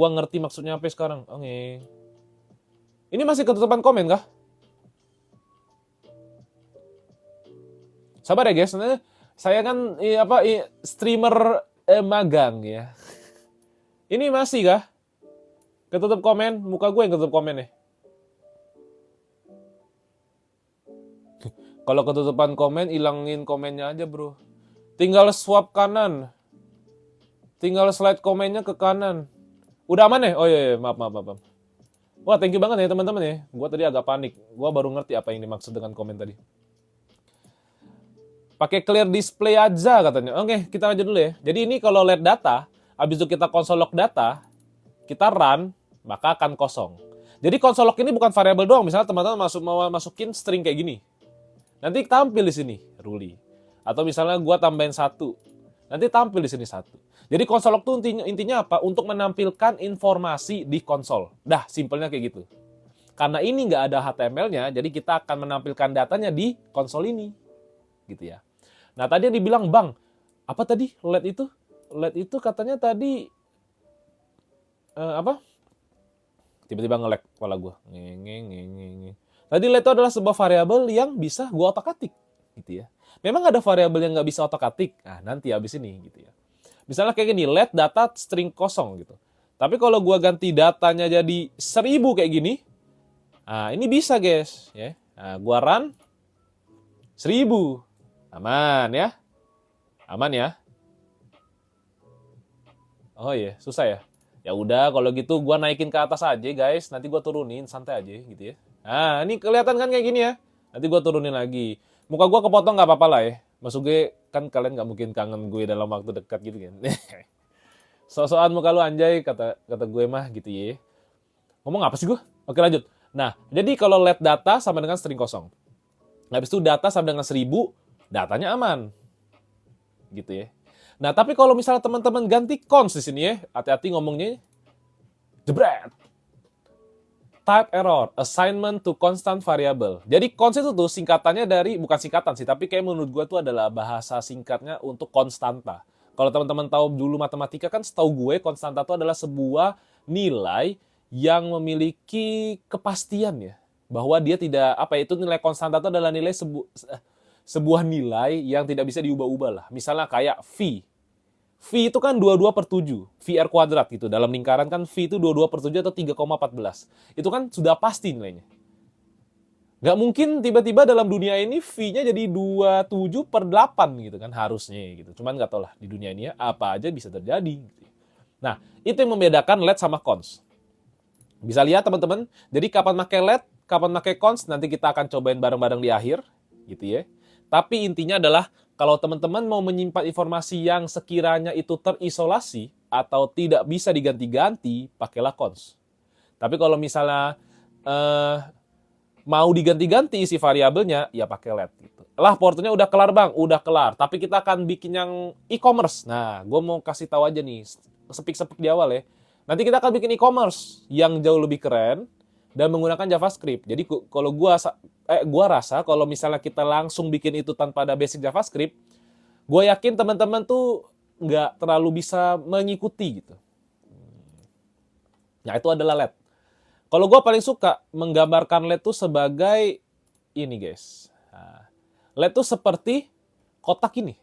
Gua ngerti maksudnya apa sekarang. Oke. Ini masih ketutupan komen kah? Sabar ya guys. Nah, saya kan streamer magang ya. Ini masih kah? Ketutup komen, muka gue yang ketutup komen nih. Kalau ketutupan komen, ilangin komennya aja bro. Tinggal swap kanan. Tinggal slide komennya ke kanan. Udah aman ya? Oh iya, maaf. Wah, thank you banget ya teman-teman ya. Gua tadi agak panik. Gua baru ngerti apa yang dimaksud dengan komen tadi. Pakai clear display aja katanya. Oke, kita lanjut dulu ya. Jadi ini kalau lihat data, habis itu kita console log data, kita run, maka akan kosong. Jadi console log ini bukan variabel doang. Misalnya teman-teman mau masukin string kayak gini. Nanti tampil di sini, Ruli. Atau misalnya gua tambahin 1. Nanti tampil di sini 1. Jadi console log itu intinya apa? Untuk menampilkan informasi di konsol. Dah, simpelnya kayak gitu. Karena ini nggak ada HTML-nya, jadi kita akan menampilkan datanya di konsol ini. Gitu ya. Nah, tadi dibilang, Bang, apa tadi LED itu? LED itu katanya tadi, apa? Tiba-tiba nge-lag kepala gue. Tadi LED itu adalah sebuah variabel yang bisa gue otak-atik. Gitu ya. Memang ada variabel yang nggak bisa otak-atik. Nah, nanti habis ini. Gitu ya. Misalnya kayak gini, let data string kosong gitu. Tapi kalau gua ganti datanya jadi 1000 kayak gini, nah ini bisa guys. Ya. Nah, gua run 1000. Aman ya. Aman ya. Oh iya, susah ya. Ya udah kalau gitu gua naikin ke atas aja guys. Nanti gua turunin, santai aja gitu ya. Nah ini kelihatan kan kayak gini ya. Nanti gua turunin lagi. Muka gua kepotong nggak apa-apa lah ya. Maksud gue, kan kalian gak mungkin kangen gue dalam waktu dekat gitu kan. So-soan muka lu anjay, kata gue mah gitu ya. Ngomong apa sih gue? Oke lanjut. Nah, jadi kalau let data sama dengan string kosong. Habis itu data sama dengan 1000, datanya aman. Gitu ya. Nah, tapi kalau misalnya teman-teman ganti cons di sini ya, hati-hati ngomongnya. Jebret. Type error, assignment to constant variable. Jadi cons itu tuh singkatannya dari, bukan singkatan sih, tapi kayak menurut gue tuh adalah bahasa singkatnya untuk konstanta. Kalau teman-teman tahu dulu matematika kan setahu gue konstanta itu adalah sebuah nilai yang memiliki kepastian ya. Bahwa dia tidak, itu nilai konstanta itu adalah nilai sebuah nilai yang tidak bisa diubah-ubah lah. Misalnya kayak V. V itu kan 22/7, VR kuadrat gitu. Dalam lingkaran kan V itu 22/7 atau 3,14. Itu kan sudah pasti nilainya. Nggak mungkin tiba-tiba dalam dunia ini V-nya jadi 27/8 gitu kan harusnya gitu. Cuman nggak tahu lah di dunia ini ya, apa aja bisa terjadi. Nah, itu yang membedakan LED sama cons. Bisa lihat teman-teman, jadi kapan pakai LED, kapan pakai cons, nanti kita akan cobain bareng-bareng di akhir gitu ya. Tapi intinya adalah kalau teman-teman mau menyimpan informasi yang sekiranya itu terisolasi atau tidak bisa diganti-ganti, pakailah cons. Tapi kalau misalnya mau diganti-ganti isi variabelnya, ya pakai let. Gitu. Lah portonya udah kelar bang, udah kelar. Tapi kita akan bikin yang e-commerce. Nah, gue mau kasih tahu aja nih, sepik-sepik di awal ya. Nanti kita akan bikin e-commerce yang jauh lebih keren dan menggunakan JavaScript. Jadi kalau gua rasa kalau misalnya kita langsung bikin itu tanpa ada basic JavaScript, gue yakin teman-teman tuh nggak terlalu bisa mengikuti gitu. Nah itu adalah LED. Kalau gue paling suka menggambarkan LED tuh sebagai ini guys. Nah, LED tuh seperti kotak ini.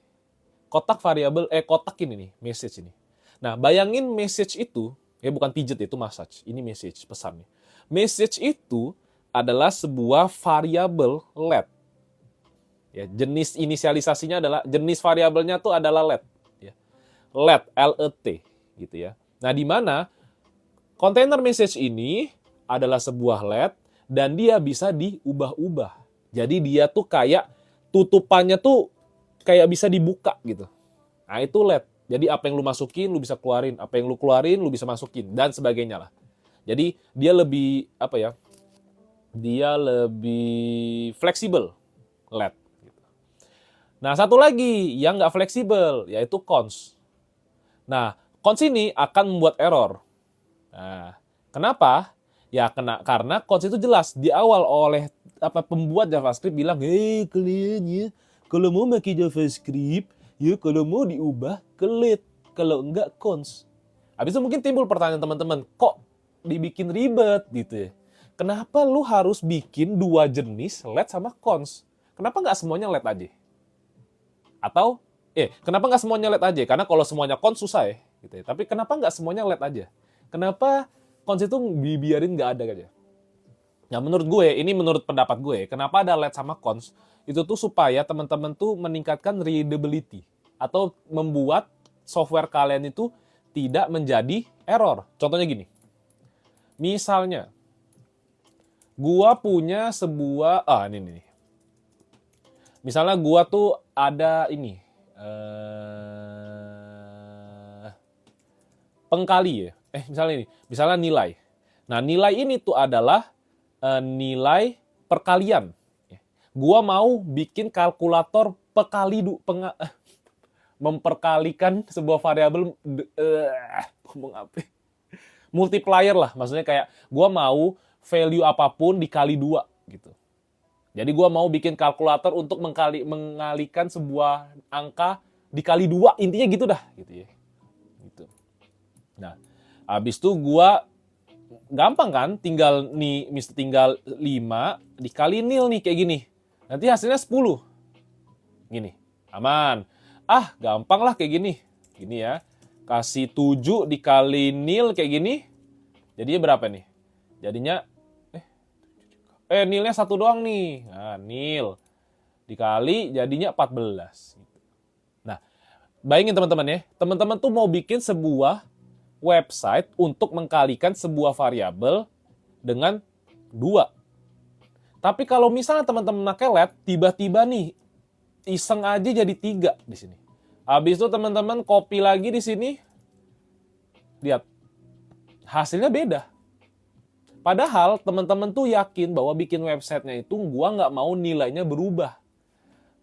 Kotak variabel, kotak ini nih, message ini. Nah bayangin message itu, ya bukan pijet itu massage, ini message, pesan nih. Message itu adalah sebuah variabel LED. Ya, jenis inisialisasinya adalah, jenis variabelnya tuh adalah LED. Ya. LED, L-E-T, gitu ya. Nah, di mana container message ini adalah sebuah LED dan dia bisa diubah-ubah. Jadi dia tuh kayak tutupannya tuh kayak bisa dibuka gitu. Nah, itu LED. Jadi apa yang lu masukin, lu bisa keluarin. Apa yang lu keluarin, lu bisa masukin. Dan sebagainya lah. Jadi dia lebih, dia lebih fleksibel, LED. Nah, satu lagi yang nggak fleksibel, yaitu cons. Nah, cons ini akan membuat error. Nah, kenapa? Ya, karena cons itu jelas. Di awal oleh pembuat JavaScript bilang, kalian ya, kalau mau pakai JavaScript, ya kalau mau diubah ke LED. Kalau enggak, cons. Habis itu mungkin timbul pertanyaan teman-teman, kok dibikin ribet gitu ya? Kenapa lu harus bikin dua jenis LED sama cons? Kenapa nggak semuanya LED aja? Atau, kenapa nggak semuanya LED aja? Karena kalau semuanya cons susah ya. Gitu ya. Tapi kenapa nggak semuanya LED aja? Kenapa cons itu dibiarin nggak ada aja? Nah menurut gue, ini menurut pendapat gue, kenapa ada LED sama cons? Itu tuh supaya teman-teman tuh meningkatkan readability. Atau membuat software kalian itu tidak menjadi error. Contohnya gini. Misalnya, gua punya sebuah ini nih. Misalnya gua tuh ada ini pengkali ya. Misalnya ini, misalnya nilai. Nah, nilai ini tuh adalah nilai perkalian. Gua mau bikin kalkulator memperkalikan sebuah variabel ngomong apa? Multiplier lah, maksudnya kayak gua mau value apapun dikali 2 gitu. Jadi gua mau bikin kalkulator untuk mengalikan sebuah angka dikali 2, intinya gitu dah gitu ya. Gitu. Nah, habis itu gua gampang kan, tinggal 5 dikali nil nih kayak gini. Nanti hasilnya 10. Gini, aman. Gampang lah kayak gini. Gini ya. Kasih 7 dikali nil kayak gini. Jadinya berapa nih? Jadinya nilnya 1 doang nih. Nah, nil dikali jadinya 14. Nah, bayangin teman-teman ya. Teman-teman tuh mau bikin sebuah website untuk mengkalikan sebuah variabel dengan 2. Tapi kalau misalnya teman-teman pakai LED, tiba-tiba nih iseng aja jadi 3 di sini. Habis itu teman-teman copy lagi di sini. Lihat. Hasilnya beda. Padahal teman-teman tuh yakin bahwa bikin websitenya itu gua nggak mau nilainya berubah.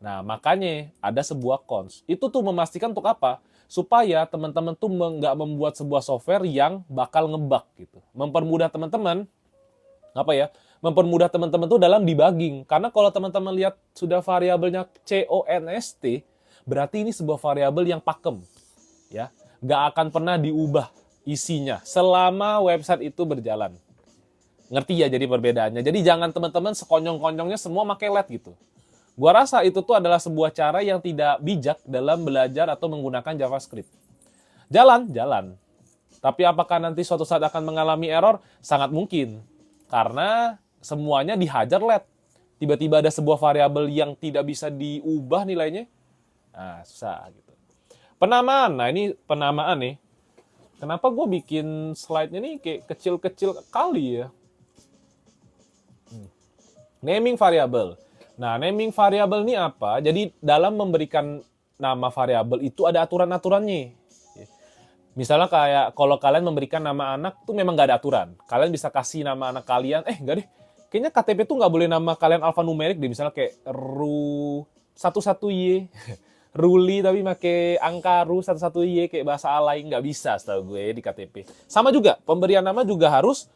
Nah, makanya ada sebuah cons. Itu tuh memastikan untuk apa? Supaya teman-teman tuh nggak membuat sebuah software yang bakal ngebug gitu. Mempermudah teman-teman mempermudah teman-teman tuh dalam debugging. Karena kalau teman-teman lihat sudah variabelnya const, berarti ini sebuah variabel yang pakem. Ya, nggak akan pernah diubah isinya selama website itu berjalan. Ngerti ya jadi perbedaannya. Jadi jangan teman-teman sekonyong-konyongnya semua pakai LED gitu. Gua rasa itu tuh adalah sebuah cara yang tidak bijak dalam belajar atau menggunakan JavaScript. Jalan. Tapi apakah nanti suatu saat akan mengalami error? Sangat mungkin. Karena semuanya dihajar LED. Tiba-tiba ada sebuah variabel yang tidak bisa diubah nilainya. Nah, susah gitu. Penamaan. Nah, ini penamaan nih. Kenapa gue bikin slide-nya nih kayak kecil-kecil kali ya? Naming variable. Nah, naming variable ini apa? Jadi dalam memberikan nama variabel itu ada aturan-aturannya. Misalnya kayak kalau kalian memberikan nama anak tuh memang nggak ada aturan. Kalian bisa kasih nama anak kalian, enggak deh. Kayaknya KTP tuh nggak boleh nama kalian alfanumerik deh. Misalnya kayak Ru11Y. Ruli tapi pakai angka Ru11Y kayak bahasa alay. Nggak bisa setahu gue di KTP. Sama juga, pemberian nama juga harus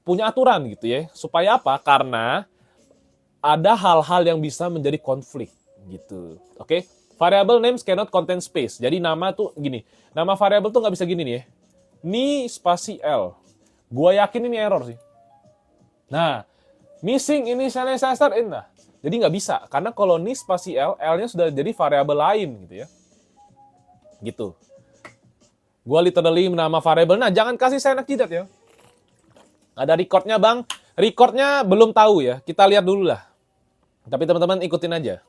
punya aturan gitu ya. Supaya apa? Karena ada hal-hal yang bisa menjadi konflik gitu. Oke? Variable names cannot contain space. Jadi nama tuh gini. Nama variable tuh nggak bisa gini nih ya. Ni spasi L. Gua yakin ini error sih. Nah, missing initializer in. Nah, jadi nggak bisa. Karena kalau ni spasi L, L-nya sudah jadi variable lain gitu ya. Gitu. Gua literally nama variable. Nah, jangan kasih saya enak jidat ya. Ada recordnya bang. Recordnya belum tahu ya. Kita lihat dulu lah. Tapi teman-teman ikutin aja.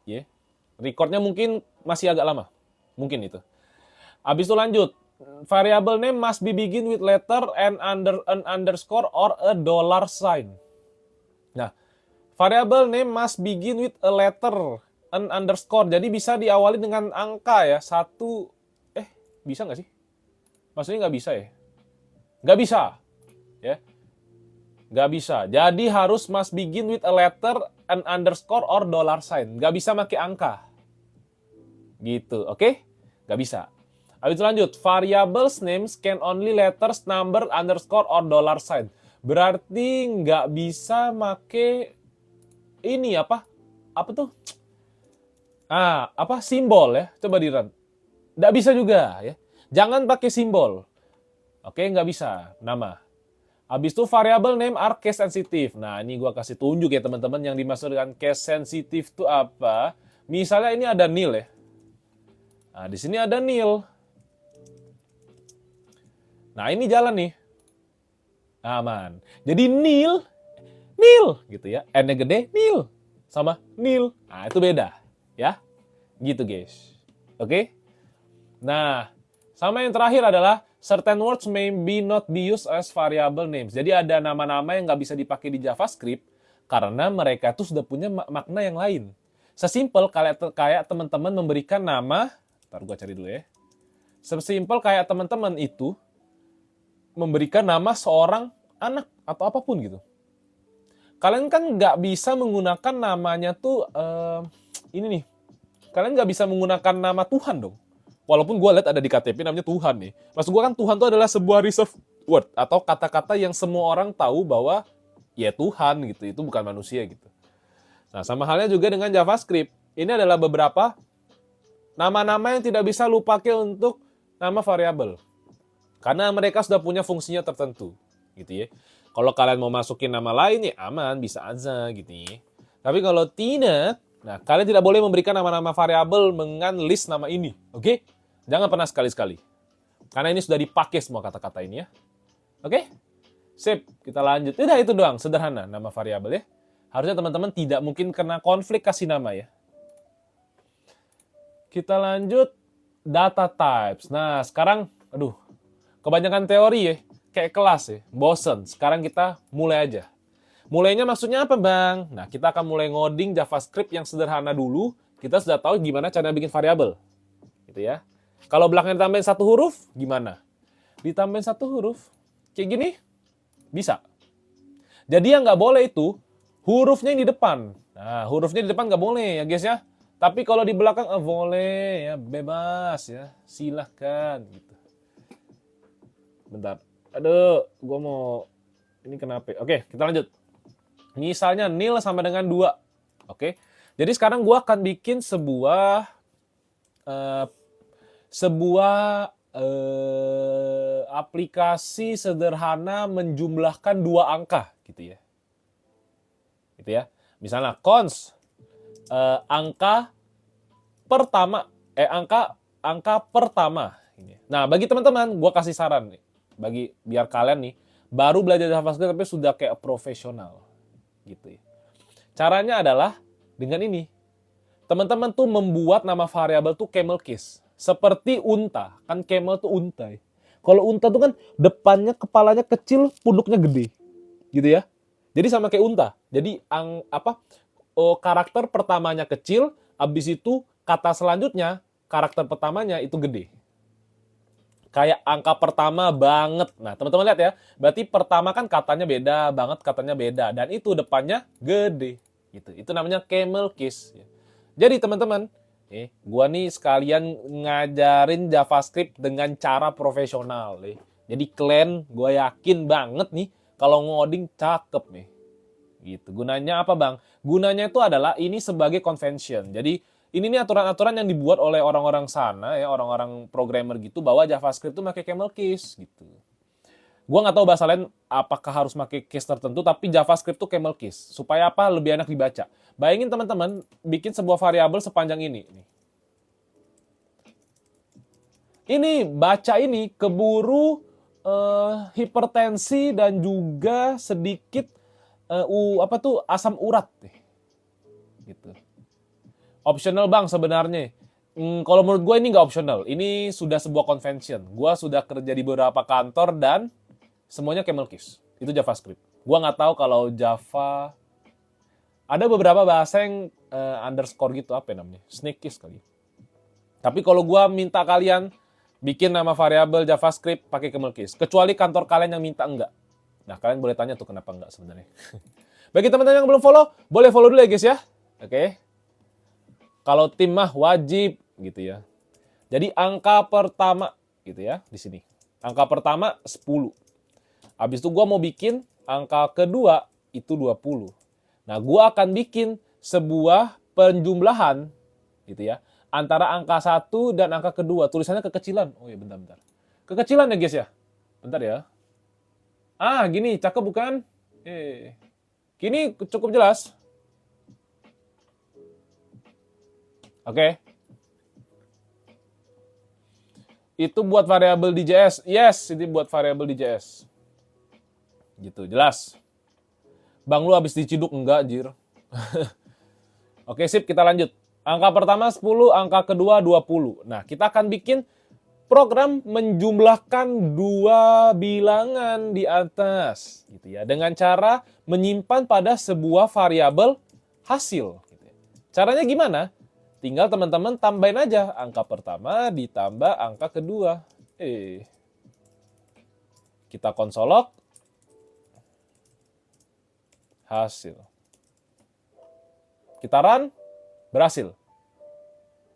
Ya. Recordnya mungkin masih agak lama. Mungkin itu. Habis itu lanjut. Variable name must be begin with letter and an underscore or a dollar sign. Nah, variable name must begin with a letter, an underscore. Jadi bisa diawali dengan angka ya. 1, bisa nggak sih? Maksudnya nggak bisa ya? Nggak bisa. Ya. Nggak bisa. Jadi harus must begin with a letter, an underscore, or dollar sign. Nggak bisa pakai angka. Gitu, oke? Nggak bisa. Habis itu lanjut. Variables names can only letters, number, underscore, or dollar sign. Berarti nggak bisa make ini apa? Apa tuh? Simbol ya. Coba di-run. Nggak bisa juga ya. Jangan pakai simbol. Oke, nggak bisa. Nama. Habis itu variable name are case sensitive. Nah, ini gua kasih tunjuk ya teman-teman yang dimaksud dengan case sensitive itu apa. Misalnya ini ada nil ya. Nah, di sini ada nil. Nah, ini jalan nih. Aman. Jadi nil gitu ya. N-nya gede, nil. Sama nil. Nah, itu beda. Ya. Gitu guys. Oke. Nah, sama yang terakhir adalah certain words may be not be used as variable names. Jadi ada nama-nama yang nggak bisa dipakai di JavaScript karena mereka tuh sudah punya makna yang lain. Sesimpel kayak teman-teman memberikan nama, ntar gua cari dulu ya. Sesimpel kayak teman-teman itu memberikan nama seorang anak atau apapun gitu. Kalian kan nggak bisa menggunakan namanya tuh, ini nih. Kalian nggak bisa menggunakan nama Tuhan dong. Walaupun gue lihat ada di KTP namanya Tuhan nih. Maksud gue kan Tuhan itu adalah sebuah reserved word. Atau kata-kata yang semua orang tahu bahwa ya Tuhan gitu. Itu bukan manusia gitu. Nah sama halnya juga dengan JavaScript. Ini adalah beberapa nama-nama yang tidak bisa lu pakai untuk nama variabel. Karena mereka sudah punya fungsinya tertentu. Gitu ya. Kalau kalian mau masukin nama lain ya aman, bisa aja gitu ya. Tapi kalau tidak, nah kalian tidak boleh memberikan nama-nama variabel dengan list nama ini. Oke? Jangan pernah sekali-sekali. Karena ini sudah dipakai semua kata-kata ini ya. Oke? Sip, kita lanjut. Udah itu doang, sederhana nama variabel ya. Harusnya teman-teman tidak mungkin kena konflik kasih nama ya. Kita lanjut data types. Nah, sekarang kebanyakan teori ya, kayak kelas ya, bosen. Sekarang kita mulai aja. Mulainya maksudnya apa, Bang? Nah, kita akan mulai ngoding JavaScript yang sederhana dulu. Kita sudah tahu gimana cara bikin variabel. Gitu ya. Kalau belakangnya ditambahin satu huruf, gimana? Ditambahin satu huruf, kayak gini, bisa. Jadi yang nggak boleh itu, hurufnya yang di depan. Nah, hurufnya di depan nggak boleh ya guys ya. Tapi kalau di belakang, boleh ya, bebas ya. Silahkan. Gitu. Bentar. Aduh, gue mau... Ini kenapa? Oke, kita lanjut. Misalnya nil sama dengan 2. Oke. Jadi sekarang gue akan bikin sebuah aplikasi sederhana menjumlahkan 2 angka gitu ya. Gitu ya. Misalnya cons angka pertama Nah, bagi teman-teman gue kasih saran nih. Biar kalian nih baru belajar JavaScript tapi sudah kayak profesional gitu ya. Caranya adalah dengan ini. Teman-teman tuh membuat nama variabel tuh camel case. Seperti unta. Kan camel tuh unta. Kalau unta tuh kan depannya kepalanya kecil, punduknya gede. Gitu ya. Jadi sama kayak unta. Jadi karakter pertamanya kecil, habis itu kata selanjutnya karakter pertamanya itu gede. Kayak angka pertama banget. Nah, teman-teman lihat ya. Berarti pertama kan katanya beda, banget katanya beda. Dan itu depannya gede. Gitu. Itu namanya camel case. Jadi teman-teman, gua nih sekalian ngajarin JavaScript dengan cara profesional. Jadi kalian gue yakin banget nih kalau ngoding cakep nih. Gitu. Gunanya apa bang? Gunanya itu adalah ini sebagai convention. Jadi ini nih aturan-aturan yang dibuat oleh orang-orang sana ya, orang-orang programmer gitu bahwa JavaScript itu pakai camel case gitu. Gua nggak tahu bahasa lain apakah harus pakai case tertentu, tapi JavaScript tuh camel case. Supaya apa? Lebih enak dibaca. Bayangin teman-teman bikin sebuah variabel sepanjang ini. Ini baca ini keburu hipertensi dan juga sedikit asam urat gitu. Optional bang sebenarnya. Kalau menurut gue ini nggak optional. Ini sudah sebuah convention. Gue sudah kerja di beberapa kantor dan semuanya camel case. Itu JavaScript. Gue nggak tahu kalau Java ada beberapa bahasa yang underscore gitu, apa namanya? Snake case kali. Tapi kalau gue minta kalian bikin nama variabel JavaScript pakai camel case. Kecuali kantor kalian yang minta enggak. Nah, kalian boleh tanya tuh kenapa enggak sebenarnya. Bagi teman-teman yang belum follow, boleh follow dulu ya guys ya. Oke. Kalau tim mah wajib gitu ya. Jadi angka pertama gitu ya di sini. Angka pertama 10. Habis itu gua mau bikin angka kedua itu 20. Nah, gua akan bikin sebuah penjumlahan gitu ya antara angka 1 dan angka kedua. Tulisannya kekecilan. Oh ya bentar. Kekecilan ya guys ya. Bentar ya. Ah, gini, cakep bukan? Gini cukup jelas. Oke. Itu buat variabel DJS. Yes, ini buat variabel DJS. Gitu, jelas. Bang lu habis diciduk enggak, anjir? Oke, sip, kita lanjut. Angka pertama 10, angka kedua 20. Nah, kita akan bikin program menjumlahkan dua bilangan di atas, gitu ya, dengan cara menyimpan pada sebuah variabel hasil. Gitu ya. Caranya gimana? Tinggal teman-teman tambahin aja angka pertama ditambah angka kedua. Kita konsolok hasil. Kita run, berhasil.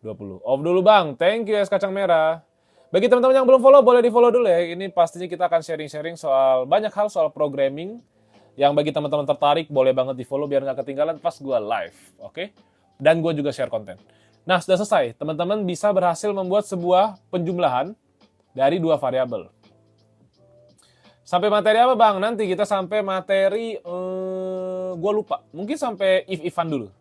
20. Off dulu bang, thank you es kacang merah. Bagi teman-teman yang belum follow, boleh di-follow dulu ya. Ini pastinya kita akan sharing-sharing soal banyak hal soal programming. Yang bagi teman-teman tertarik, boleh banget di-follow biar nggak ketinggalan pas gue live. Oke? Dan gue juga share konten. Nah, sudah selesai. Teman-teman bisa berhasil membuat sebuah penjumlahan dari dua variabel. Sampai materi apa bang? Nanti kita sampai materi, gue lupa. Mungkin sampai if-ifan dulu.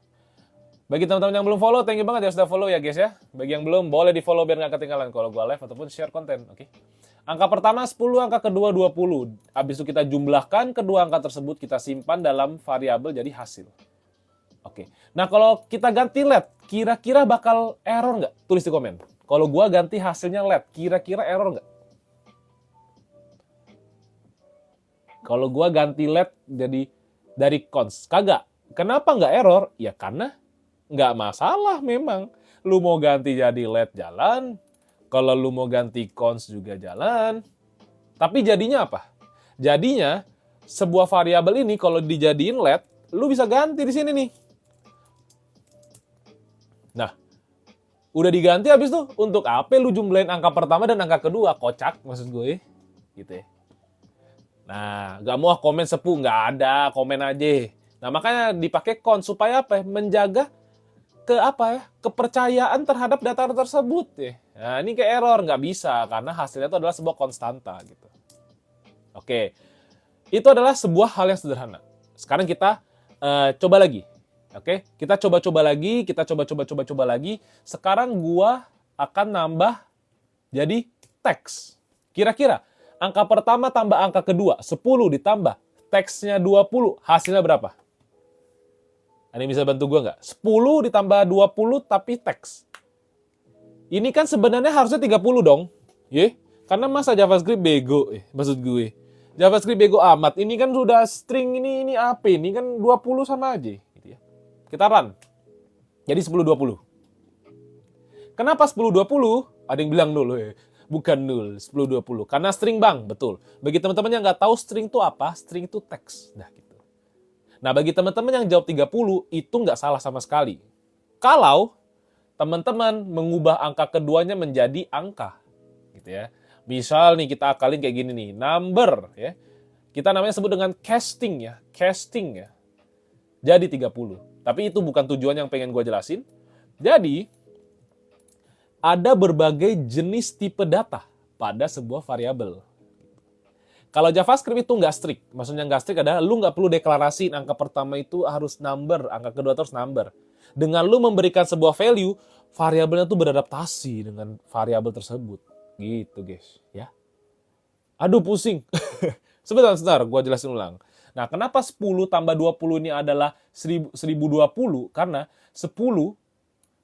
Bagi teman-teman yang belum follow, thank you banget ya sudah follow ya guys ya. Bagi yang belum, boleh di follow biar nggak ketinggalan kalau gue live ataupun share konten. Oke. Angka pertama 10, angka kedua 20. Habis itu kita jumlahkan kedua angka tersebut, kita simpan dalam variabel jadi hasil. Oke. Nah kalau kita ganti LED, kira-kira bakal error nggak? Tulis di komen. Kalau gue ganti hasilnya LED, kira-kira error nggak? Kalau gue ganti LED jadi dari cons, kagak. Kenapa nggak error? Ya karena nggak masalah memang. Lu mau ganti jadi LED jalan, kalau lu mau ganti cons juga jalan. Tapi jadinya apa? Jadinya sebuah variabel ini kalau dijadiin LED, lu bisa ganti di sini nih. Nah, udah diganti habis tuh untuk apa lu jumlahin angka pertama dan angka kedua? Kocak maksud gue. Gitu ya. Nah, nggak mau komen sepuh, nggak ada, komen aja. Nah, makanya dipakai cons supaya apa? Menjaga kepercayaan terhadap data tersebut ya. Nah, ini kayak error, nggak bisa karena hasilnya itu adalah sebuah konstanta gitu. Oke, itu adalah sebuah hal yang sederhana. Sekarang kita coba lagi. Oke, kita coba-coba lagi, kita coba lagi. Sekarang gua akan nambah jadi teks. Kira-kira angka pertama tambah angka kedua, 10 ditambah teksnya 20, hasilnya berapa? Ini bisa bantu gue nggak? 10 ditambah 20 tapi teks. Ini kan sebenarnya harusnya 30 dong. Karena masa JavaScript bego, maksud gue. JavaScript bego amat. Ini kan sudah string ini apa? Ini kan 20 sama aja. Gitu ya. Kita run. Jadi 10-20. Kenapa 10-20? Ada yang bilang dulu ya. Bukan 0, 10-20. Karena string bang, betul. Bagi teman-teman yang nggak tahu string itu apa, string itu teks. Nah, gitu. Nah, bagi teman-teman yang jawab 30, itu nggak salah sama sekali. Kalau teman-teman mengubah angka keduanya menjadi angka. Gitu ya. Misal nih kita akalin kayak gini nih, number. Ya. Kita namanya sebut dengan casting ya. Casting ya. Jadi 30. Tapi itu bukan tujuan yang pengen gue jelasin. Jadi, ada berbagai jenis tipe data pada sebuah variabel. Kalau JavaScript itu nggak strict. Maksudnya nggak strict adalah lu nggak perlu deklarasiin angka pertama itu harus number, angka kedua harus number. Dengan lu memberikan sebuah value, variabelnya tuh beradaptasi dengan variabel tersebut. Gitu guys. Ya. Aduh pusing. Sebentar, gue jelasin ulang. Nah, kenapa 10 tambah 20 ini adalah 1020? Karena 10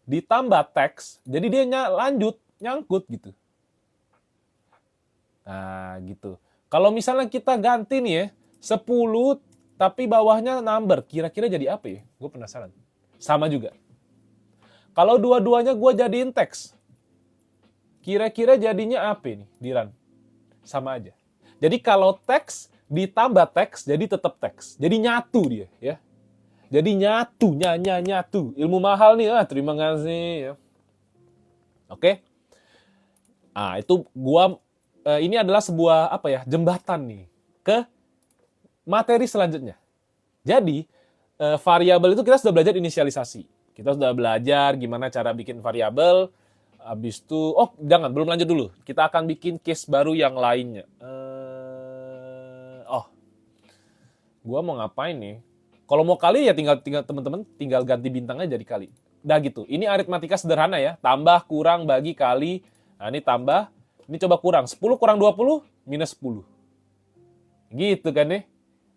ditambah teks, jadi dia nyangkut gitu. Nah, gitu. Kalau misalnya kita ganti nih ya, 10 tapi bawahnya number, kira-kira jadi apa ya? Gue penasaran. Sama juga. Kalau dua-duanya gue jadiin teks, kira-kira jadinya apa nih di run? Sama aja. Jadi kalau teks ditambah teks, jadi tetap teks. Jadi nyatu dia ya. Jadi nyatu. Ilmu mahal nih, terima kasih. Oke. Nah, itu ini adalah sebuah jembatan nih ke materi selanjutnya. Jadi, variabel itu kita sudah belajar inisialisasi. Kita sudah belajar gimana cara bikin variabel. Habis itu, belum lanjut dulu. Kita akan bikin case baru yang lainnya. Gua mau ngapain nih? Kalau mau kali ya tinggal teman-teman tinggal ganti bintangnya jadi kali. Udah gitu. Ini aritmatika sederhana ya. Tambah, kurang, bagi, kali. Nah, ini tambah. Ini coba kurang. 10 kurang 20 minus 10. Gitu kan nih.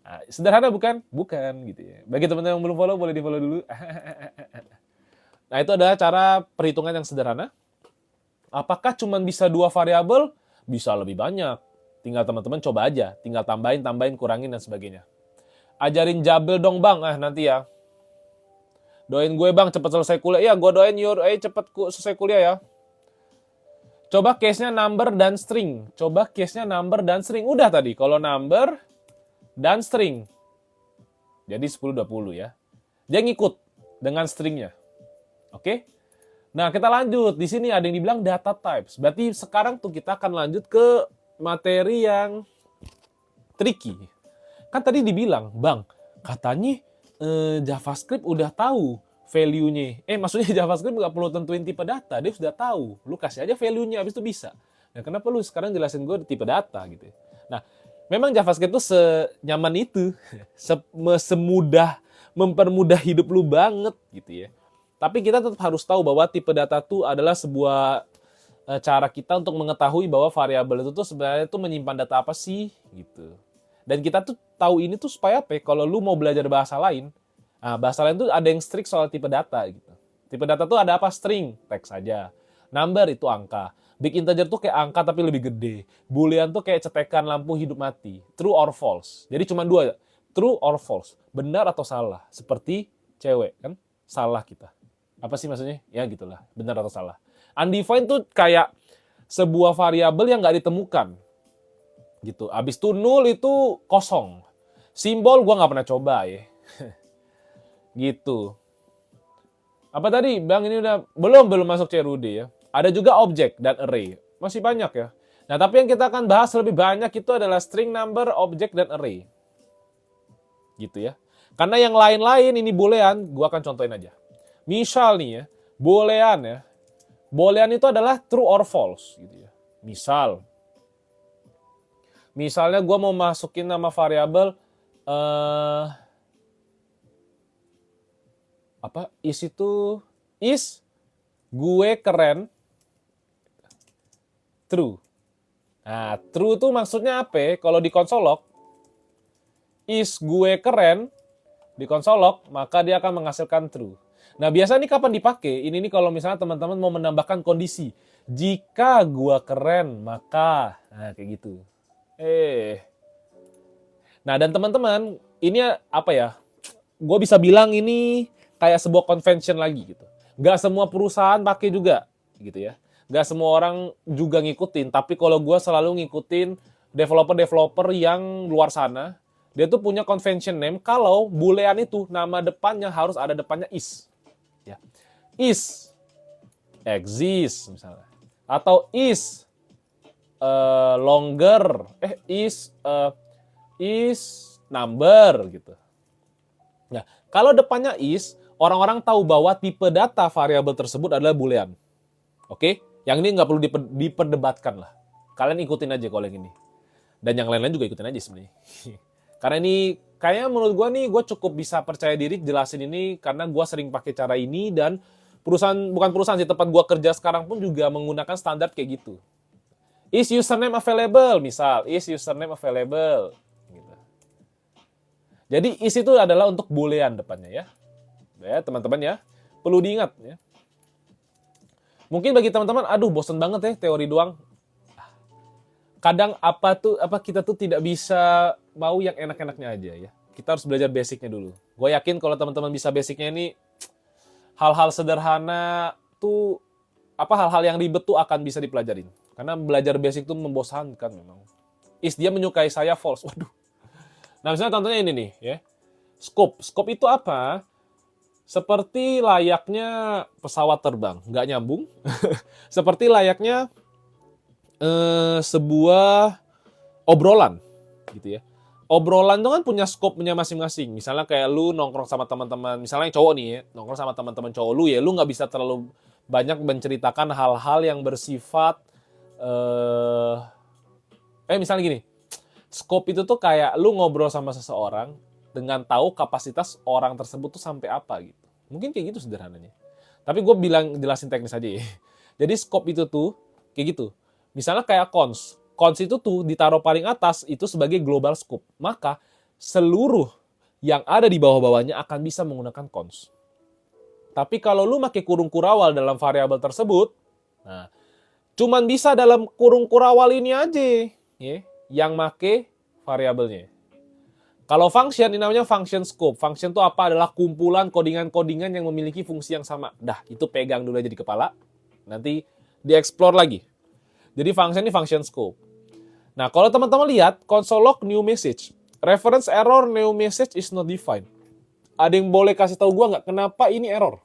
Nah, sederhana bukan? Bukan gitu ya. Bagi teman-teman yang belum follow, boleh di-follow dulu. Nah, itu adalah cara perhitungan yang sederhana. Apakah cuma bisa 2 variabel? Bisa lebih banyak. Tinggal teman-teman coba aja. Tinggal tambahin, kurangin, dan sebagainya. Ajarin Jabel dong bang, nanti ya. Doain gue bang, cepet selesai kuliah. Iya, gue doain Yur, cepet selesai kuliah ya. Coba case-nya number dan string. Udah tadi, kalau number dan string. Jadi 10, 20 ya. Dia ngikut dengan stringnya. Oke? Nah, kita lanjut. Di sini ada yang dibilang data types. Berarti sekarang tuh kita akan lanjut ke materi yang tricky. Kan tadi dibilang, bang, katanya JavaScript udah tahu value-nya. Maksudnya JavaScript nggak perlu tentuin tipe data, dia sudah tahu. Lu kasih aja value-nya, habis itu bisa. Nah, kenapa lu sekarang jelasin gue tipe data gitu? Nah, memang JavaScript itu senyaman itu, semudah mempermudah hidup lu banget gitu ya. Tapi kita tetap harus tahu bahwa tipe data itu adalah sebuah cara kita untuk mengetahui bahwa variabel itu tuh sebenarnya tuh menyimpan data apa sih gitu. Dan kita tuh tahu ini tuh supaya apa? Kalau lu mau belajar bahasa lain, bahasa lain tuh ada yang strict soal tipe data gitu. Tipe data tuh ada apa? String, teks saja. Number itu angka. Big integer tuh kayak angka tapi lebih gede. Boolean tuh kayak cetekan lampu hidup mati. True or false. Jadi cuma 2. True or false. Benar atau salah. Seperti cewek kan? Salah kita. Apa sih maksudnya? Ya gitulah. Benar atau salah. Undefined tuh kayak sebuah variabel yang nggak ditemukan. Gitu. Abis itu nul itu kosong. Simbol gua nggak pernah coba ya. Gitu. Apa tadi? Bang ini udah belum masuk CRUD ya. Ada juga objek dan array. Masih banyak ya. Nah, tapi yang kita akan bahas lebih banyak itu adalah string, number, objek, dan array. Gitu ya. Karena yang lain-lain ini boolean, gua akan contohin aja. Misal nih ya, boolean ya. Boolean itu adalah true or false gitu ya. Misalnya gue mau masukin nama variabel is gue keren true. Nah, true tuh maksudnya apa? Kalau di konsolog is gue keren di konsolog, maka dia akan menghasilkan true. Nah, biasa nih kapan dipakai? Ini nih kalau misalnya teman-teman mau menambahkan kondisi. Jika gue keren, maka kayak gitu. Nah, dan teman-teman, ini apa ya? Gue bisa bilang ini kayak sebuah convention lagi gitu. Gak semua perusahaan pakai juga gitu ya. Gak semua orang juga ngikutin. Tapi kalau gue selalu ngikutin developer-developer yang luar sana, dia tuh punya convention name kalau boolean itu nama depannya harus ada depannya is. Ya. Is exist misalnya. Atau is longer, is number gitu. Nah, kalau depannya is, orang-orang tahu bahwa tipe data variabel tersebut adalah boolean. Oke? Yang ini nggak perlu diperdebatkan lah. Kalian ikutin aja kalau yang ini. Dan yang lain-lain juga ikutin aja sebenarnya. Karena ini kayaknya menurut gue nih, gue cukup bisa percaya diri jelasin ini karena gue sering pakai cara ini dan bukan perusahaan sih, tempat gue kerja sekarang pun juga menggunakan standar kayak gitu. Is username available? Misal, is username available? Gitu. Jadi is itu adalah untuk boolean depannya ya. Ya teman-teman ya, perlu diingat ya. Mungkin bagi teman-teman, aduh bosen banget ya teori doang. Kadang kita tuh tidak bisa mau yang enak-enaknya aja ya. Kita harus belajar basicnya dulu. Gue yakin kalau teman-teman bisa basicnya ini, hal-hal sederhana tuh hal-hal yang ribet tuh akan bisa dipelajarin. Karena belajar basic tuh membosankan memang. Is dia menyukai saya false. Waduh. Nah, misalnya contohnya ini nih ya. Scope. Scope itu apa? Seperti layaknya pesawat terbang, nggak nyambung. Seperti layaknya sebuah obrolan gitu ya. Obrolan itu kan punya scope-nya masing-masing. Misalnya kayak lu nongkrong sama teman-teman, misalnya yang cowok nih ya, nongkrong sama teman-teman cowok lu ya, lu nggak bisa terlalu banyak menceritakan hal-hal yang bersifat misalnya gini, scope itu tuh kayak lu ngobrol sama seseorang, dengan tahu kapasitas orang tersebut tuh sampai apa gitu. Mungkin kayak gitu sederhananya. Tapi gue jelasin teknis aja ya. Jadi scope itu tuh kayak gitu. Misalnya kayak cons. Cons itu tuh ditaruh paling atas itu sebagai global scope. Maka seluruh yang ada di bawah-bawahnya akan bisa menggunakan cons. Tapi kalau lu pakai kurung kurawal dalam variabel tersebut, nah, cuman bisa dalam kurung kurawal ini aja ya, yang make variabelnya. Kalau function, ini namanya function scope. Function itu apa? Adalah kumpulan codingan-codingan yang memiliki fungsi yang sama. Dah, itu pegang dulu aja di kepala. Nanti dieksplor lagi. Jadi function ini function scope. Nah, kalau teman-teman lihat, console log new message. Reference error new message is not defined. Ada yang boleh kasih tahu gua nggak kenapa ini error?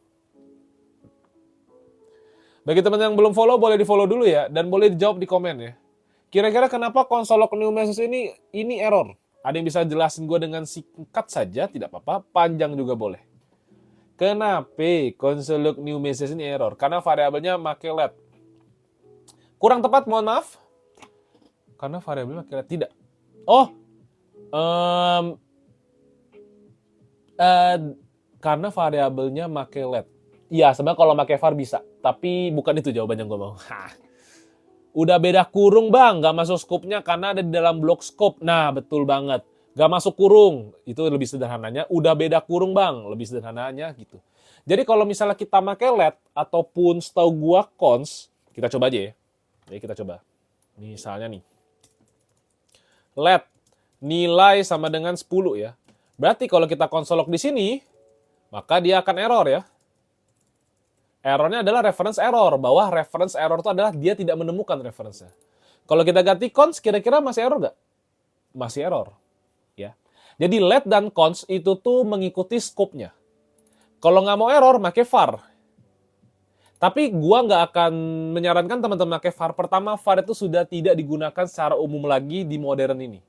Bagi teman yang belum follow, boleh di-follow dulu ya. Dan boleh dijawab di komen ya. Kira-kira kenapa console log new message ini error? Ada yang bisa jelasin gue dengan singkat saja, tidak apa-apa. Panjang juga boleh. Kenapa console log new message ini error? Karena variabelnya make let. Kurang tepat, mohon maaf. Karena variabelnya make let. Tidak. Oh, karena variabelnya make let. Iya, sebenarnya kalau make var bisa. Tapi bukan itu jawaban yang gue mau. Udah beda kurung bang, gak masuk scope-nya karena ada di dalam blok scope. Nah, betul banget. Gak masuk kurung, itu lebih sederhananya. Udah beda kurung bang, lebih sederhananya gitu. Jadi kalau misalnya kita pakai let, ataupun setahu gua cons, kita coba aja ya. Jadi kita coba. Misalnya nih. Let, nilai sama dengan 10 ya. Berarti kalau kita console log di sini, maka dia akan error ya. Errornya adalah reference error, bahwa reference error itu adalah dia tidak menemukan reference-nya. Kalau kita ganti cons, kira-kira masih error nggak? Masih error. Ya. Jadi let dan cons itu tuh mengikuti scope-nya. Kalau nggak mau error, pakai var. Tapi gua nggak akan menyarankan teman-teman pakai var. Pertama, var itu sudah tidak digunakan secara umum lagi di modern ini.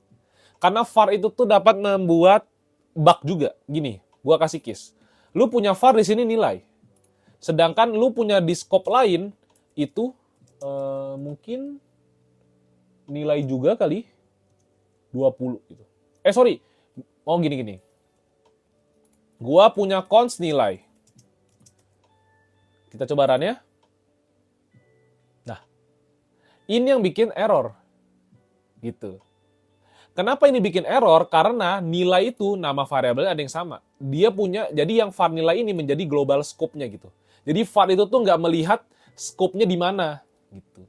Karena var itu tuh dapat membuat bug juga. Gini, gua kasih case. Lu punya var di sini nilai. Sedangkan lu punya di scope lain, itu mungkin nilai juga kali 20 gitu. Sorry. Oh gini. Gua punya cons nilai. Kita coba run ya. Nah, ini yang bikin error. Gitu. Kenapa ini bikin error? Karena nilai itu nama variabelnya ada yang sama. Dia punya, jadi yang var nilai ini menjadi global scope-nya gitu. Jadi var itu tuh nggak melihat scope-nya di mana gitu.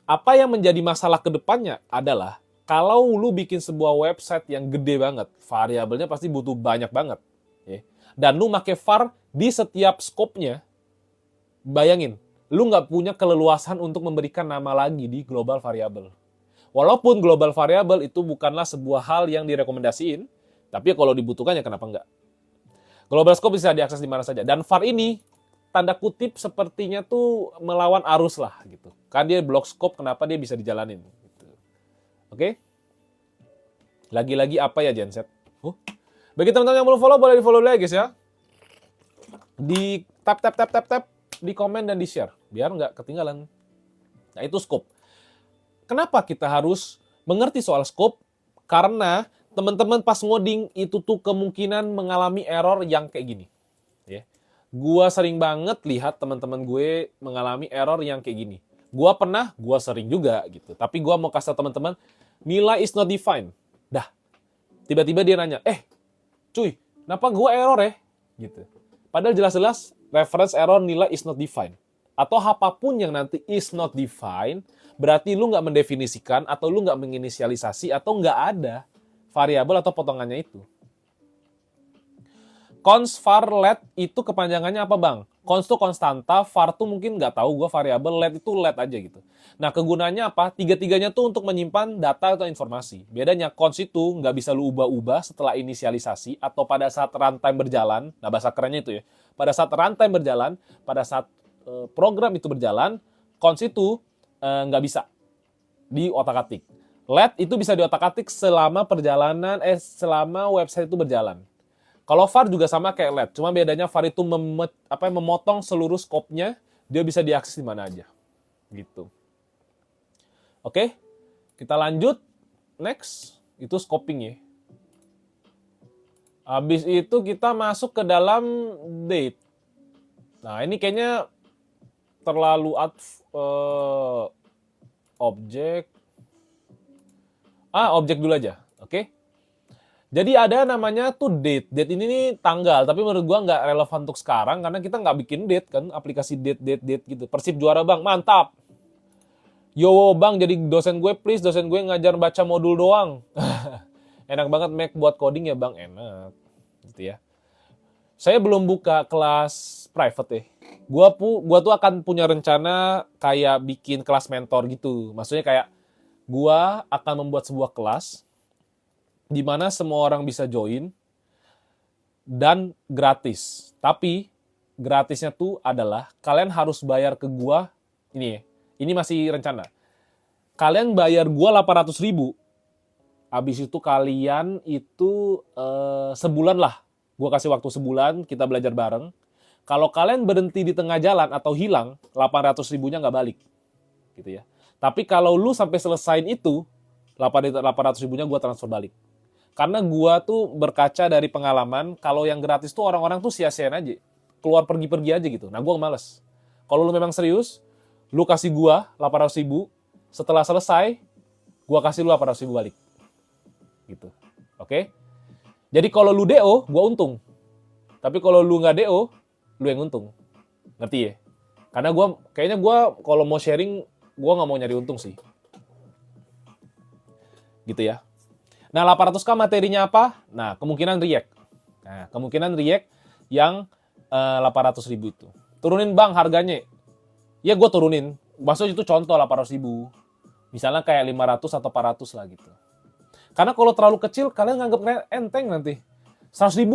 Apa yang menjadi masalah ke depannya adalah kalau lu bikin sebuah website yang gede banget, variabelnya pasti butuh banyak banget. Ya. Dan lu pakai var di setiap scope-nya, bayangin, lu nggak punya keleluasan untuk memberikan nama lagi di global variable. Walaupun global variable itu bukanlah sebuah hal yang direkomendasiin, tapi kalau dibutuhkan ya kenapa enggak. Global scope bisa diakses di mana saja. Dan var ini, tanda kutip sepertinya tuh melawan arus lah gitu. Kan dia block scope, kenapa dia bisa dijalanin. Gitu. Oke? Lagi-lagi apa ya genset? Bagi teman-teman yang belum follow, boleh di follow lagi guys ya. Di tap, di komen dan di share. Biar nggak ketinggalan. Nah itu scope. Kenapa kita harus mengerti soal scope? Karena teman-teman pas ngoding itu tuh kemungkinan mengalami error yang kayak gini. Ya. Gua sering banget lihat teman-teman gue mengalami error yang kayak gini. Gua sering juga gitu. Tapi gua mau kasih teman-teman, nilai is not defined. Dah. Tiba-tiba dia nanya, cuy, kenapa gua error ya? Gitu. Padahal jelas-jelas reference error nilai is not defined. Atau apapun yang nanti is not defined, berarti lu nggak mendefinisikan, atau lu nggak menginisialisasi, atau nggak ada variabel atau potongannya itu. Cons var let itu kepanjangannya apa bang? Cons itu konstanta, var tuh mungkin nggak tahu gue variabel, let itu let aja gitu. Nah kegunaannya apa? Tiga-tiganya tuh untuk menyimpan data atau informasi. Bedanya cons itu nggak bisa lu ubah-ubah setelah inisialisasi atau pada saat runtime berjalan. Nah bahasa kerennya itu ya. Pada saat runtime berjalan, pada saat program itu berjalan, cons itu nggak bisa di otak-atik. Let itu bisa di otak-atik selama perjalanan, selama website itu berjalan. Kalau var juga sama kayak let, cuma bedanya var itu memotong seluruh scope-nya, dia bisa diakses di mana aja. Gitu. Oke, kita lanjut. Next, itu scoping ya. Habis itu kita masuk ke dalam date. Nah, ini kayaknya terlalu objek. Objek dulu aja. Oke. Jadi ada namanya tuh date. Date ini nih tanggal, tapi menurut gua nggak relevan untuk sekarang karena kita nggak bikin date kan, aplikasi date gitu. Persib juara bang, mantap. Yo bang, jadi dosen gue please, dosen gue ngajar baca modul doang. Enak banget Mac buat coding ya bang, enak. Gitu ya. Saya belum buka kelas private ya. Gua tuh akan punya rencana kayak bikin kelas mentor gitu. Maksudnya kayak gua akan membuat sebuah kelas di mana semua orang bisa join dan gratis. Tapi gratisnya tuh adalah kalian harus bayar ke gua ini ya. Ini masih rencana. Kalian bayar gua 800.000. Habis itu kalian itu sebulan lah. Gua kasih waktu sebulan, kita belajar bareng. Kalau kalian berhenti di tengah jalan atau hilang, 800.000-nya nggak balik. Gitu ya. Tapi kalau lu sampai selesaiin itu, 800.000-nya gua transfer balik. Karena gua tuh berkaca dari pengalaman, kalau yang gratis tuh orang-orang tuh sia-siain aja. Keluar pergi-pergi aja gitu. Nah, gua males. Kalau lu memang serius, lu kasih gua 800.000, setelah selesai, gua kasih lu 800.000 balik. Gitu. Oke? Jadi kalau lu DO, gua untung. Tapi kalau lu nggak DO, lu yang untung. Ngerti ya? Karena kayaknya gua kalau mau sharing, gua nggak mau nyari untung sih. Gitu ya. Nah, 800K materinya apa? Nah, kemungkinan React. Nah, kemungkinan React yang 800.000 itu. Turunin bang harganya. Ya gue turunin. Maksudnya itu contoh 800.000. Misalnya kayak 500 atau 400 lah gitu. Karena kalau terlalu kecil, kalian nganggep enteng nanti. 100.000.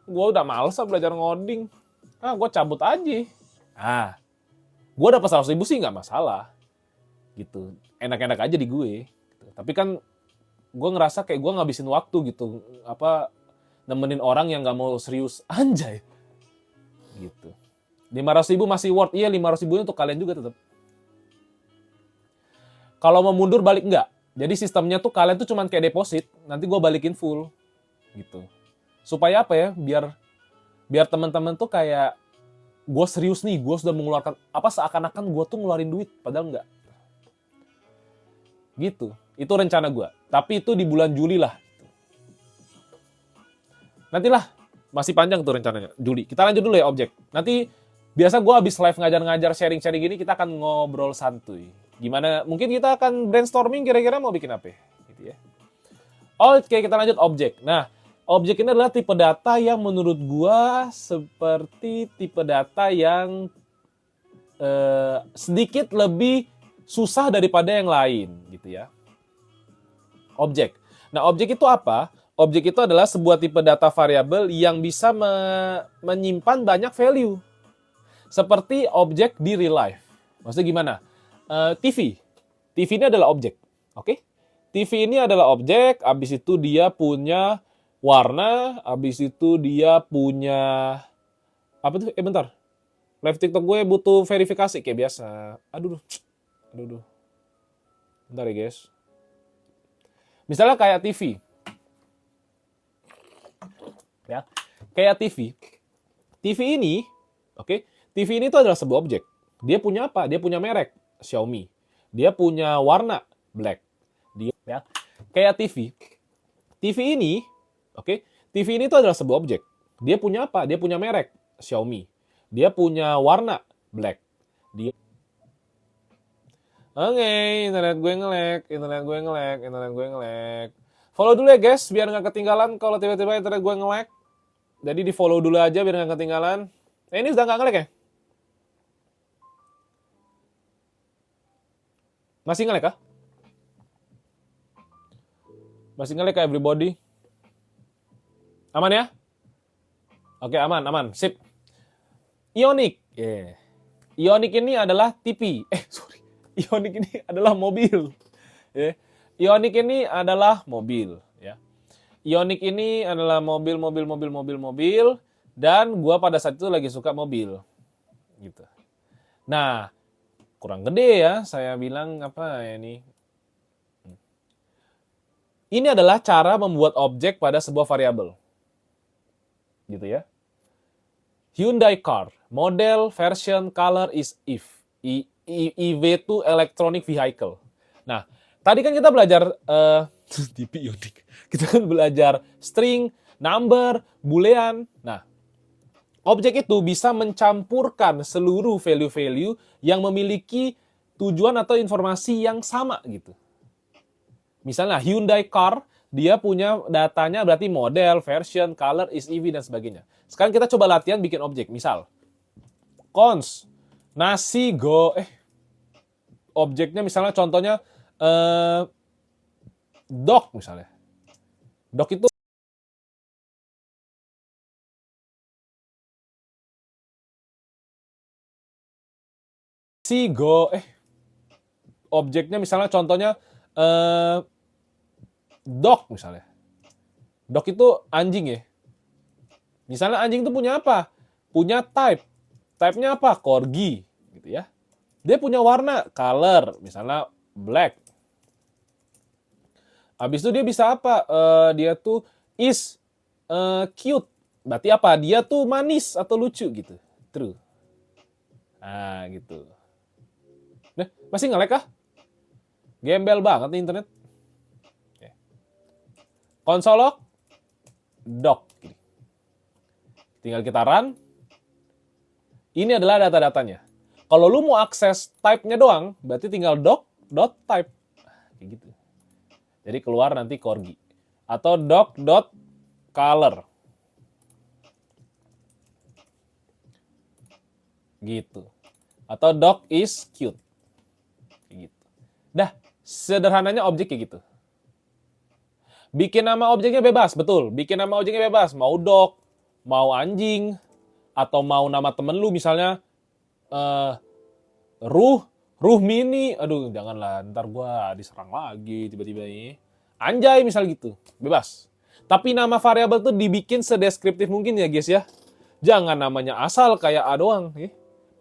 Gue udah males belajar ngoding. Gue cabut aja. Gue dapat 100.000 sih nggak masalah. Gitu. Enak-enak aja di gue. Gitu. Tapi kan gue ngerasa kayak gue ngabisin waktu gitu. Nemenin orang yang nggak mau serius. Anjay. Gitu. 500.000 masih worth. Iya, 500.000 untuk kalian juga tetap. Kalau mau mundur balik enggak. Jadi sistemnya tuh kalian tuh cuman kayak deposit, nanti gue balikin full. Gitu. Supaya apa ya? Biar teman-teman tuh kayak gue serius nih, gue sudah mengeluarkan seakan-akan gue tuh ngeluarin duit, padahal enggak. Gitu. Itu rencana gue. Tapi itu di bulan Juli lah. Nantilah, masih panjang tuh rencananya, Juli. Kita lanjut dulu ya objek. Nanti biasa gue habis live ngajar-ngajar sharing-sharing gini, kita akan ngobrol santuy. Gimana? Mungkin kita akan brainstorming kira-kira mau bikin apa? Gitu ya. Oke, kita lanjut objek. Nah, objek ini adalah tipe data yang menurut gua seperti tipe data yang sedikit lebih susah daripada yang lain, gitu ya. Objek. Nah, objek itu apa? Objek itu adalah sebuah tipe data variabel yang bisa menyimpan banyak value. Seperti objek di real life. Maksudnya gimana? TV. TV ini adalah objek. Oke? TV ini adalah objek, habis itu dia punya warna, habis itu dia punya apa tuh? Bentar. Live TikTok gue butuh verifikasi kayak biasa. Aduh. Bentar ya, guys. Misalnya kayak TV. Ya. Kayak TV. TV ini, oke? TV ini tuh adalah sebuah objek. Dia punya apa? Dia punya merek. Xiaomi. Dia punya warna black. Dia ya. Kayak TV. TV ini, oke? TV ini tuh adalah sebuah objek. Dia punya apa? Dia punya merek Xiaomi. Dia punya warna black. Dia internet gue nge-lag. Follow dulu ya guys, biar nggak ketinggalan kalau tiba-tiba internet gue nge-lag. Jadi di follow dulu aja biar nggak ketinggalan. Ini udah nggak nge-lag ya? Masih nge-lag kah? Masih nge-lag kah everybody? Aman ya? Oke, aman. Sip. Ioniq. Yeah. Ioniq ini adalah TV. Ioniq ini adalah mobil. Yeah. Ioniq ini adalah mobil. Ya. Ioniq ini adalah mobil. Dan gua pada saat itu lagi suka mobil. Gitu. Nah, kurang gede ya, saya bilang apa ya ini. Ini adalah cara membuat objek pada sebuah variabel. Gitu ya. Hyundai car, model, version, color is if. EV2 electronic vehicle. Nah, tadi kan kita belajar TP unik. Kita kan belajar string, number, boolean. Nah, objek itu bisa mencampurkan seluruh value-value yang memiliki tujuan atau informasi yang sama gitu. Misalnya Hyundai car, dia punya datanya berarti model, version, color, is EV, dan sebagainya. Sekarang kita coba latihan bikin objek. Misal, cons, nasi objeknya misalnya contohnya dog misalnya. Dog itu objeknya misalnya contohnya dog misalnya. Dog itu anjing ya. Misalnya anjing itu punya apa? Punya type. Type-nya apa? Corgi gitu ya. Dia punya warna, color, misalnya black. Habis itu dia bisa apa? Dia tuh is cute. Berarti apa? Dia tuh manis atau lucu gitu. True. Nah, gitu. Nah, masih nge-lag kah? Gembel banget nih internet. Konsolok dog. Tinggal kita run. Ini adalah data-datanya. Kalau lu mau akses type-nya doang, berarti tinggal doc.type. Kayak gitu. Jadi keluar nanti corgi. Atau doc.color. Gitu. Atau dog is cute. Kayak gitu. Dah, sederhananya objek kayak gitu. Bikin nama objeknya bebas, betul. Bikin nama objeknya bebas. Mau dog, mau anjing, atau mau nama temen lu misalnya Ruh Mini. Aduh, janganlah, ntar gua diserang lagi tiba-tiba ini. Anjay misal gitu, bebas. Tapi nama variabel tuh dibikin sedeskriptif mungkin ya guys ya. Jangan namanya asal kayak A doang.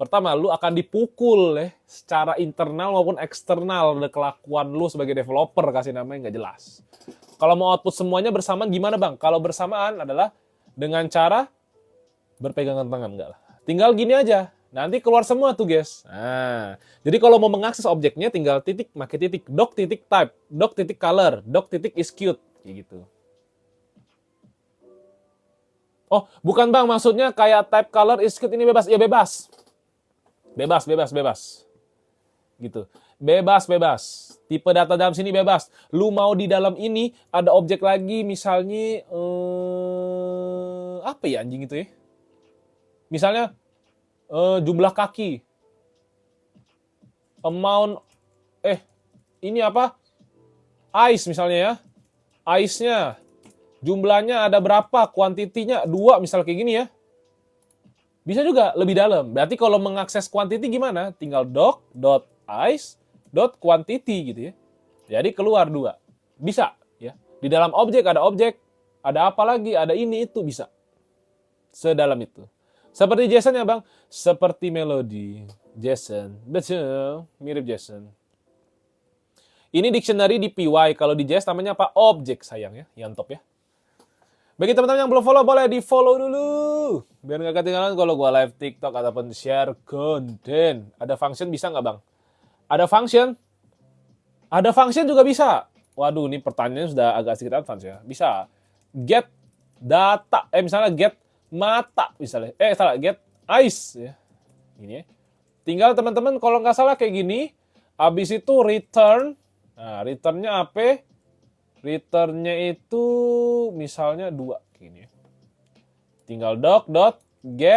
Pertama, lu akan dipukul secara internal maupun eksternal dari kelakuan lu sebagai developer kasih namanya nggak jelas. Kalau mau output semuanya bersamaan gimana bang? Kalau bersamaan adalah dengan cara berpegangan tangan, enggak lah. Tinggal gini aja, nanti keluar semua tuh guys. Nah, jadi kalau mau mengakses objeknya tinggal titik, pakai titik, doc.type, doc.color, doc.is cute, kayak gitu. Oh, bukan bang, maksudnya kayak type color is cute ini bebas. Ya bebas. Bebas. Gitu. Bebas. Tipe data dalam sini bebas. Lu mau di dalam ini ada objek lagi misalnya apa ya anjing itu ya? Misalnya jumlah kaki. Amount ini apa? Ice misalnya ya. Ice-nya jumlahnya ada berapa? Kuantitinya 2 misal kayak gini ya. Bisa juga lebih dalam. Berarti kalau mengakses quantity gimana? Tinggal doc.ice.quantity gitu ya. Jadi keluar 2. Bisa ya. Di dalam objek, ada apa lagi, ada ini itu bisa. Sedalam itu. Seperti JSON ya bang? Seperti melodi. JSON. Betul. Mirip JSON. Ini dictionary di PY. Kalau di JS namanya apa? Objek sayang ya. Yang top ya. Bagi teman-teman yang belum follow, boleh di follow dulu. Biar nggak ketinggalan kalau gue live TikTok ataupun share konten. Ada function bisa nggak bang? Ada function? Ada function juga bisa. Waduh, ini pertanyaannya sudah agak sedikit advance ya. Bisa. Get data. Misalnya get mata. Misalnya. Get eyes. Ya. Ini ya. Tinggal teman-teman kalau nggak salah kayak gini. Habis itu return. Nah, returnnya apa? Returnnya itu misalnya 2. Gini ya. Tinggal doc.get